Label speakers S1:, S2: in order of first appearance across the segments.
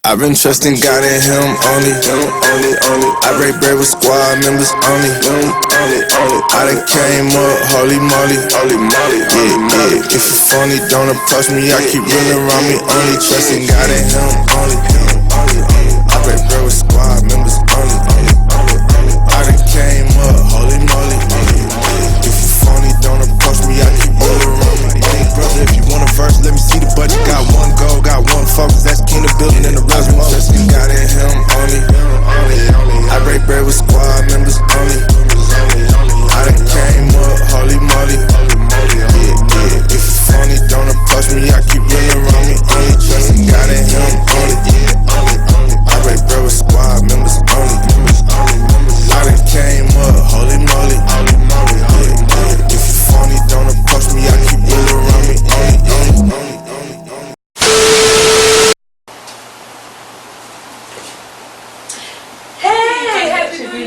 S1: I've been trusting God and Him only. I break bread with squad members only. I done came up, holy moly. Yeah. If you phony, don't approach me. I keep real around me only. Trusting God and Him only. I break bread with squad members only. I done came up, holy moly. If you phony, don't approach me. I keep real around me. Hey brother, if you want a verse, let me see the budget. Got one goal, got one focus. That's king of building in the rest. Trusting God and Him only. I break bread with squad members only. I done came up, holy moly. Yeah. If you phony, don't approach me. I keep real around me only. Trusting God and Him only. I break bread with squad members only. I done came up, holy moly. Yeah. If you phony, don't approach me. I keep real around me only.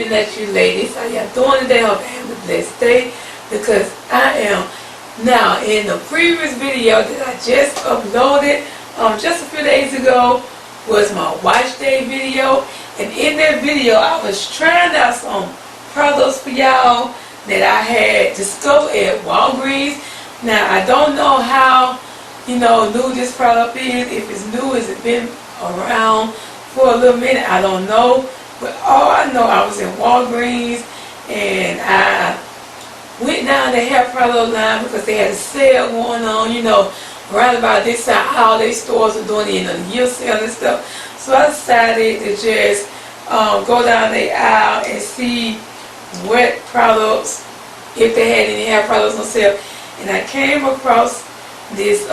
S2: At you ladies, how y'all doing today? Hope you have a blessed day, because I am. Now, in the previous video that I just uploaded just a few days ago was my watch day video, and in that video I was trying out some products for y'all that I had discovered at Walgreens. Now, I don't know how new this product is. If it's new, has it been around for a little minute? I don't know. But all I know, I was in Walgreens and I went down the hair product line because they had a sale going on, around about this time, all their stores are doing the end of the year sale and stuff. So I decided to just go down the aisle and see what products, if they had any hair products on sale. And I came across this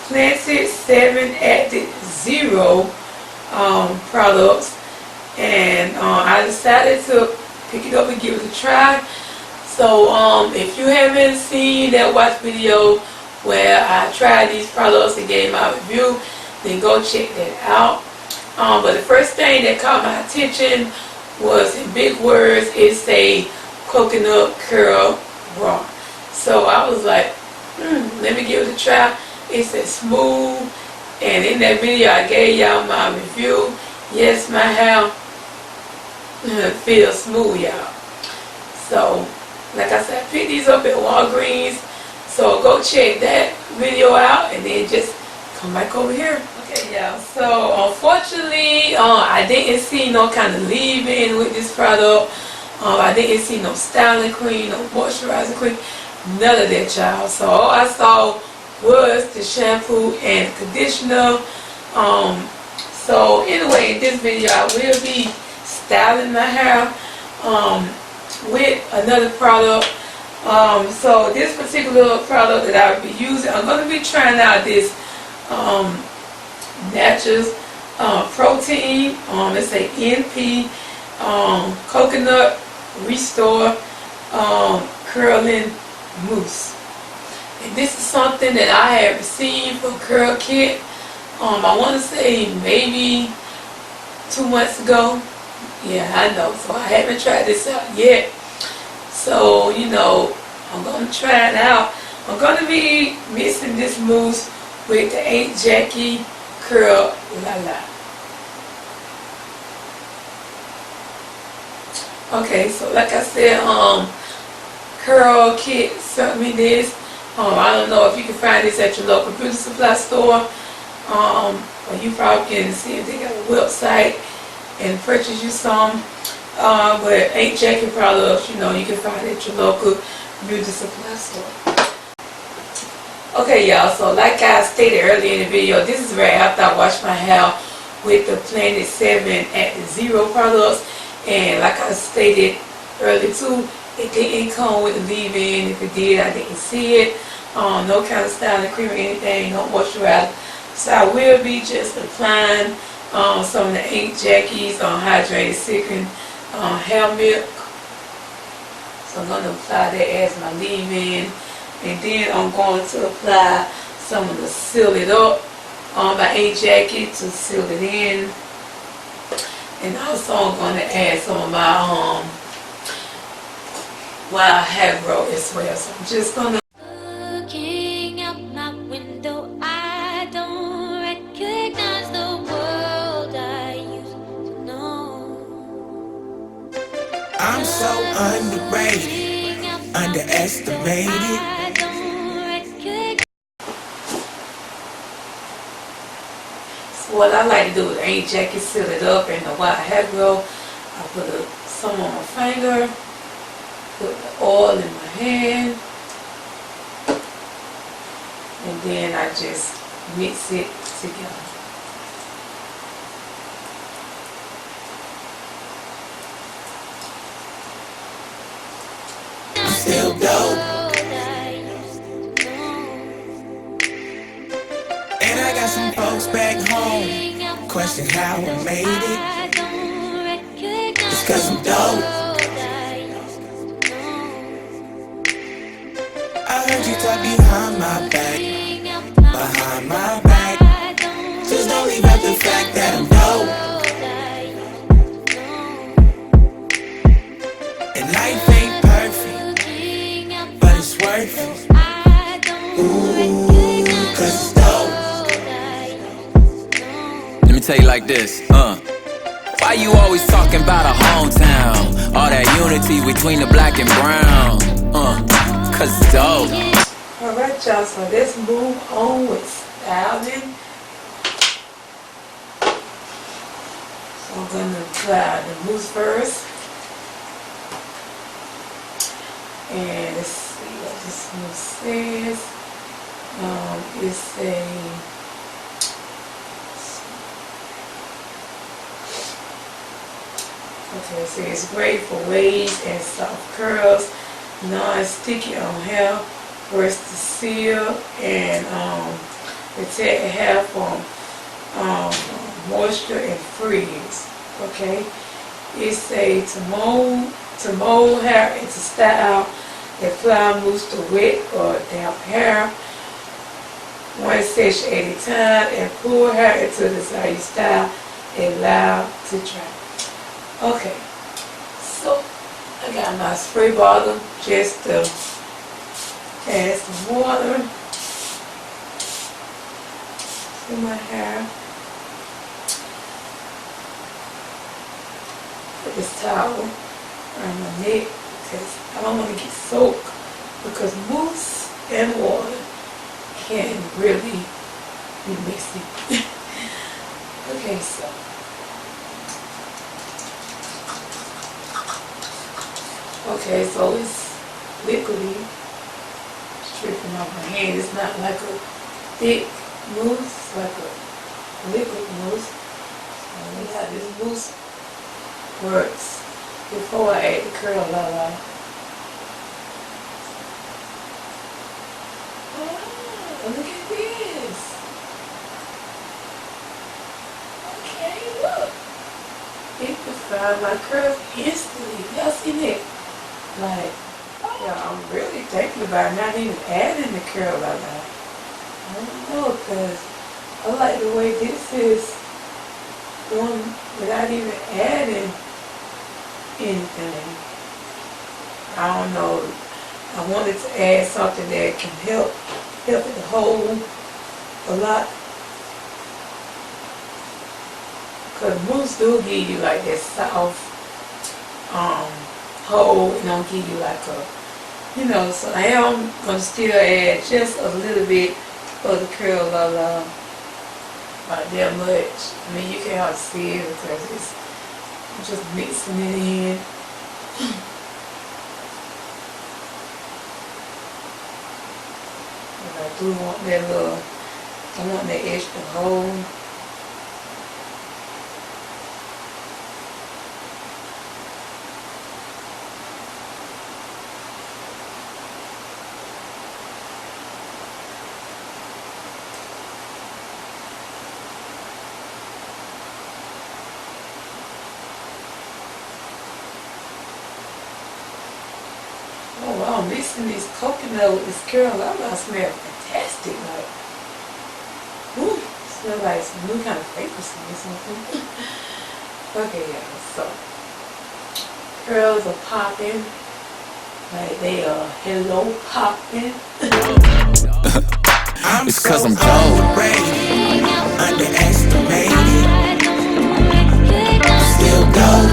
S2: Planted 7 Active Zero products. And I decided to pick it up and give it a try. So if you haven't seen that watch video where I tried these products and gave my review, then go check that out. But the first thing that caught my attention was, in big words, it say coconut curl raw. So I was like, let me give it a try. It said smooth, and in that video I gave y'all my review. Yes, my hair feels smooth, y'all. So, like I said, I picked these up at Walgreens. So go check that video out and then just come back over here. Okay, y'all. So unfortunately, I didn't see no kind of leave-in with this product. I didn't see no styling cream, no moisturizing cream, none of that, y'all. So all I saw was the shampoo and conditioner. So anyway, in this video I will be styling my hair with another product. So this particular product that I will be using, I'm going to be trying out this Naturals Protein. It's a NP Coconut Restore Curling Mousse. And this is something that I have received from Curl Kit. I want to say maybe 2 months ago. Yeah, I know. So I haven't tried this out yet. So, I'm going to try it out. I'm going to be mixing this mousse with the Aunt Jackie Curl La La. Okay, so like I said, Curl Kit sent me this. I don't know if you can find this at your local beauty supply store. Or you probably can see if they got a website and purchase you some. But Aunt Jackie products, you can find it at your local beauty supply store. Okay, y'all, so like I stated earlier in the video, this is right after I washed my hair with the Planted 7 Active Zero products. And like I stated earlier too, it didn't come with the leave-in. If it did, I didn't see it. No kind of styling cream or anything, no moisturizer. So I will be just applying some of the Aunt Jackie's Hydrated Secret hair milk. So I'm going to apply that as my leave-in. And then I'm going to apply some of the Seal It Up by Aunt Jackie to seal it in. And also I'm going to add some of my wild hair growth as well. So I'm just going to
S3: Looking out my window, I don't recognize the world.
S1: underrated, underestimated.
S2: So what I like to do is ain't jacket, seal it up, and the white hair grow. I put some on my finger, put the oil in my hand, and then I just mix it together.
S1: Still dope. And I got some folks back home question how I made it. It's 'cause I'm dope. I heard you talk behind my back, behind my back. Just don't leave out the fact that I'm dope. And life ain't perfect, but it's worth it. Ooh, 'cause it's dope.
S3: Let me tell you like this, why you always talking about a hometown? All that unity between the black and brown, 'cause it's dope.
S2: Alright y'all, so let's move on with styling. So I'm gonna apply the mousse first. And let's see what this mousse says. It's a okay, so it's great for waves and soft curls, non-sticky on hair, burst to seal, and protect hair from moisture and freeze. Okay, it's a to mold hair into style. Apply mousse to wet or damp hair, one session at a time, and pull hair into the desired style and allow to dry. Okay, so I got my spray bottle just to add some water to my hair. Put this towel around my neck because I don't want to get soaked, because mousse and water can really be messy. Okay, so okay, so it's liquidy, dripping off my hand. It's not like a thick mousse, it's like a liquid mousse. So that's how this mousse works before I add the curl lala. Oh, look at this. Okay, look. It defined my curls instantly. Y'all seen it? Like, yeah, I'm really thinking about not even adding the curl lala. I don't know, because I like the way this is going without even adding anything. I don't know. I wanted to add something that can help it to hold a lot. Because mousse do give you like that soft hold, and don't give you like a, so I am going to still add just a little bit of the curl lala. Not that much. I mean, you can't see it because I'm just mixing it in. But I do want that extra hold. Oh wow, mixing this coconut with this curl lala smell fantastic. Like, ooh, smell like some new kind of fragrance or something. Okay, y'all, so curls are popping. Like they are hello popping.
S3: It's 'cause I'm dope.
S1: Underestimated. Still dope.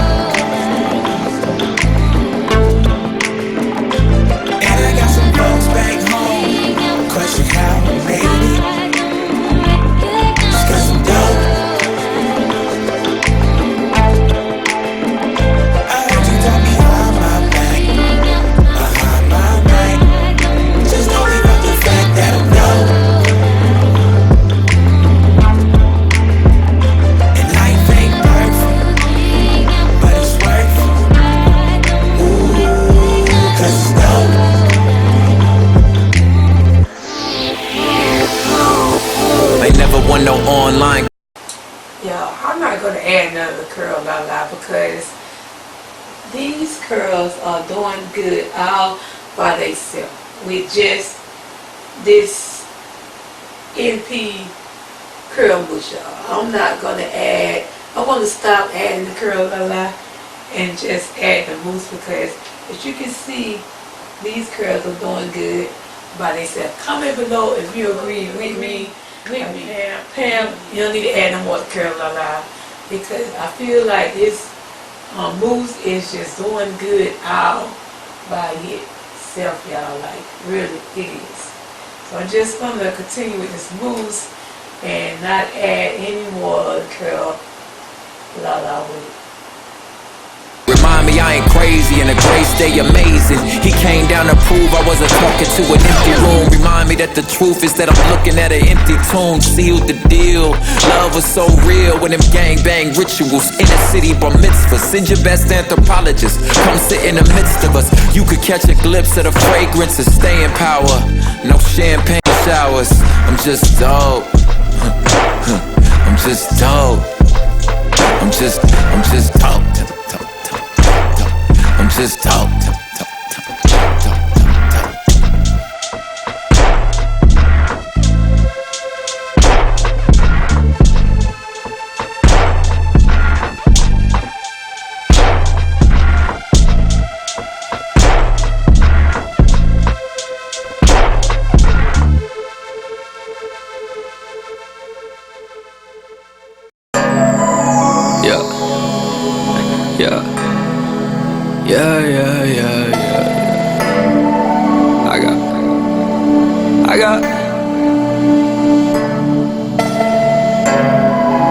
S2: Yeah, I'm not gonna add another curl la la because these curls are doing good all by themselves with just this NP curl mousse, y'all. I'm not gonna add. I want to stop adding the curl la la and just add the mousse because, as you can see, these curls are doing good by themselves. Comment below if you agree with me. Pam, you don't need to add no more curl la la because I feel like this mousse is just doing good all by itself, y'all. Like really, it is. So I'm just gonna continue with this mousse and not add any more curl la la with it.
S3: Remind me I ain't crazy and the grace stay amazing. He came down to prove I wasn't talking to an empty room. Remind me that the truth is that I'm looking at an empty tomb. Sealed the deal. Love was so real when them gangbang rituals. Inner city bar mitzvah. Send your best anthropologist. Come sit in the midst of us. You could catch a glimpse of the fragrance of staying power. No champagne showers. I'm just dope. I'm just dope. I'm just dope. I'm just dope.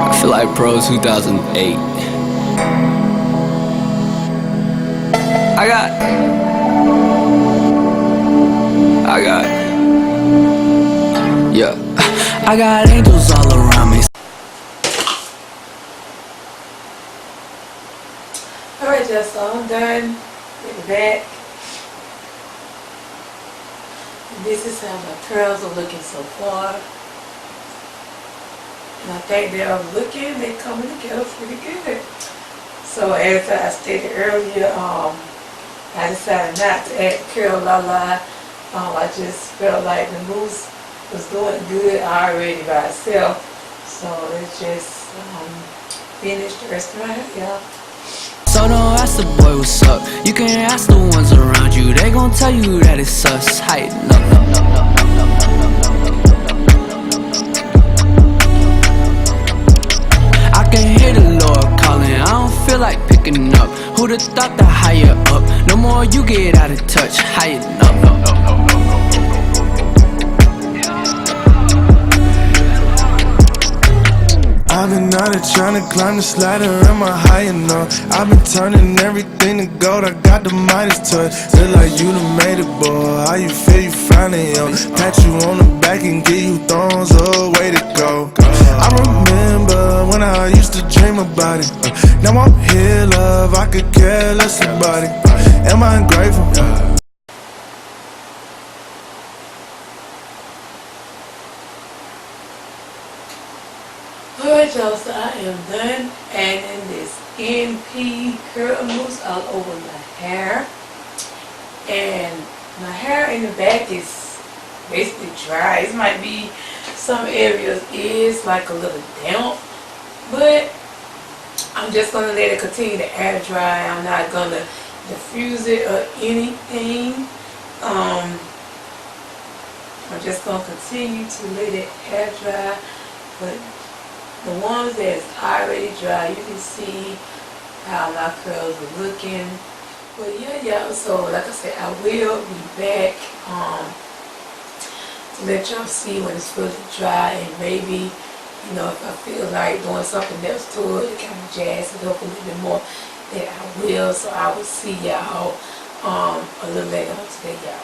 S4: I feel like Pro 2008. I got angels all around me.
S2: Alright, y'all, so I'm done with the back. This is how my curls are looking so far. And I think they're coming together pretty good. So as I stated earlier, I decided not to add curl la la. I just felt like the mousse was doing good already by itself. So let's just finish the rest of my hair, y'all.
S4: So don't ask the boy what's up. You can ask the ones around you. They gon' tell you that it's us. Hiding up. I can hear the Lord calling. I don't feel like picking up. Who'da thought that higher up? No more you get out of touch. Hiding up.
S1: I've been out here trying to climb the ladder, am I high enough? I've been turning everything to gold, I got the Midas touch. Feel like you done made it, boy, how you feel, you finally young. Pat you on the back and give you thorns, oh, way to go. I remember when I used to dream about it. Now I'm here, love, I could care less about it. Am I ungrateful?
S2: Alright, y'all, so I am done adding this NP curl mousse all over my hair. And my hair in the back is basically dry. It might be some areas is like a little damp, but I'm just going to let it continue to air dry. I'm not going to diffuse it or anything. I'm just going to continue to let it air dry. But the ones that's already dry, you can see how my curls are looking. But yeah, y'all, so like I said, I will be back to let y'all see when it's fully dry, and maybe, you know, if I feel like doing something else to it, kind of jazz it up a little bit more, then I will. So I will see y'all a little later on today, y'all.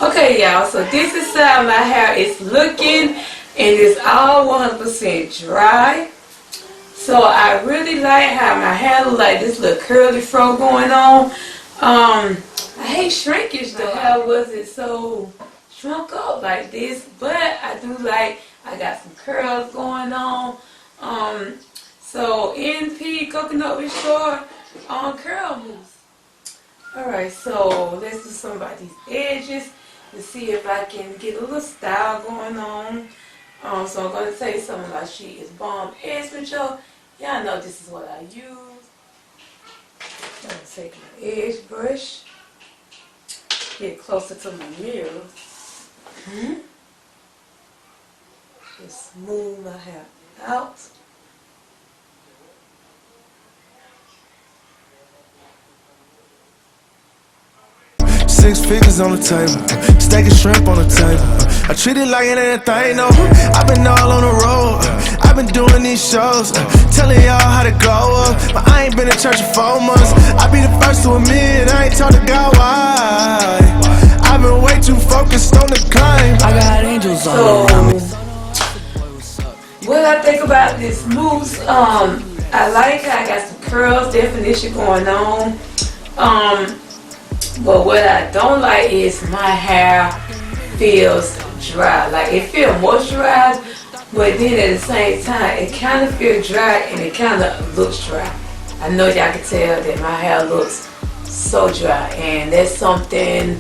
S2: Okay, y'all, so this is how my hair is looking, and it's all 100% dry. So I really like how my hair looks like this little curly fro going on. I hate shrinkage though. How was it so shrunk up like this, but I do like, I got some curls going on. So NP Coconut Restore curl mousse. Alright, so let's do some about these edges to see if I can get a little style going on. So I'm going to tell you something about She Is Bomb Edge Control. Y'all know this is what I use. I'm going to take my edge brush, get closer to my mirror. Just smooth my hair out.
S1: Six figures on the table, steak and shrimp on the table. I treat it like it ain't a thing, no. I've been all on the road, I've been doing these shows, telling y'all how to glow up. But I ain't been in church for 4 months. I be the first to admit I ain't talked to God why. I've been way too focused on the climb.
S4: I got angels all around me.
S2: What I think about this mousse, I like how I got some curls, definition going on. But what I don't like is my hair feels dry. Like it feels moisturized, but then at the same time, it kind of feels dry and it kind of looks dry. I know y'all can tell that my hair looks so dry, and that's something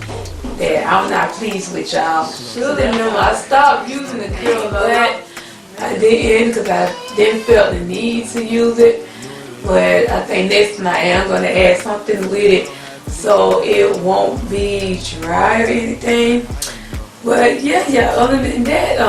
S2: that I'm not pleased with, y'all. So remember, I stopped using the curl, but I didn't because I didn't feel the need to use it. But I think next time I am going to add something with it so it won't be dry or anything. But yeah, other than that,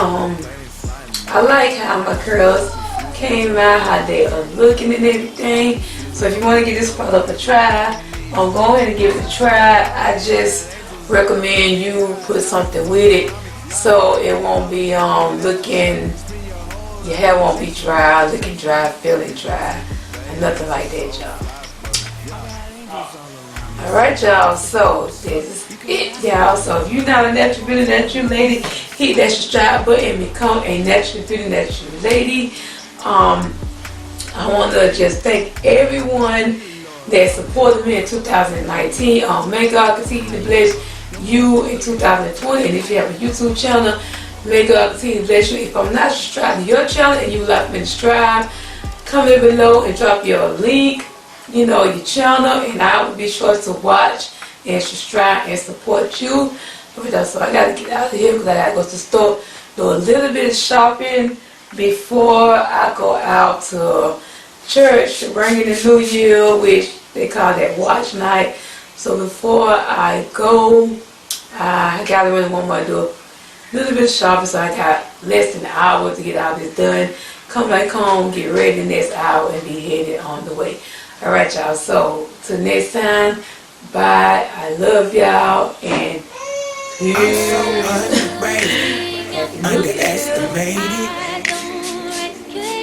S2: I like how my curls came out, how they are looking and everything. So if you want to give this product a try, go ahead and give it a try. I just recommend you put something with it so it won't be looking, your hair won't be dry, looking dry, feeling dry, and nothing like that, y'all. Alright, y'all, so this is it, y'all. So if you're not a natural beauty, natural lady, hit that subscribe button and become a natural beauty, natural lady. I want to just thank everyone that supported me in 2019. May God continue to bless you in 2020. And if you have a YouTube channel, may God continue to bless you. If I'm not subscribed to your channel and you would like me to subscribe, comment below and drop your link, your channel, and I will be sure to watch and subscribe and support you. So I gotta get out of here because I gotta go to the store, do a little bit of shopping before I go out to church to bring in the new year, which they call that watch night. So before I go, I gotta really want to do a little bit of shopping, so I got less than an hour to get all this done. Come back home, get ready the next hour, and be headed on the way. Alright, y'all, so till next time, bye. I love y'all, and peace.
S5: I'm so underestimated.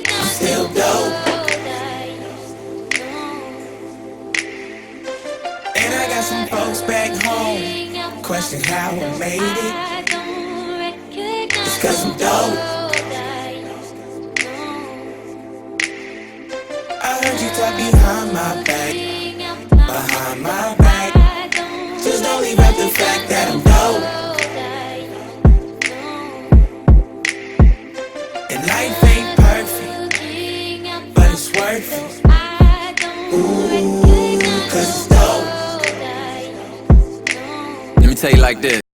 S5: I'm still dope. And I got some folks back home question how I made it. It's 'cause I'm dope. I heard you talk behind my back, behind my back. Just don't leave out the fact that I'm dope. And life ain't perfect, but it's worth it. Ooh, 'cause it's dope.
S3: Let me tell you like this.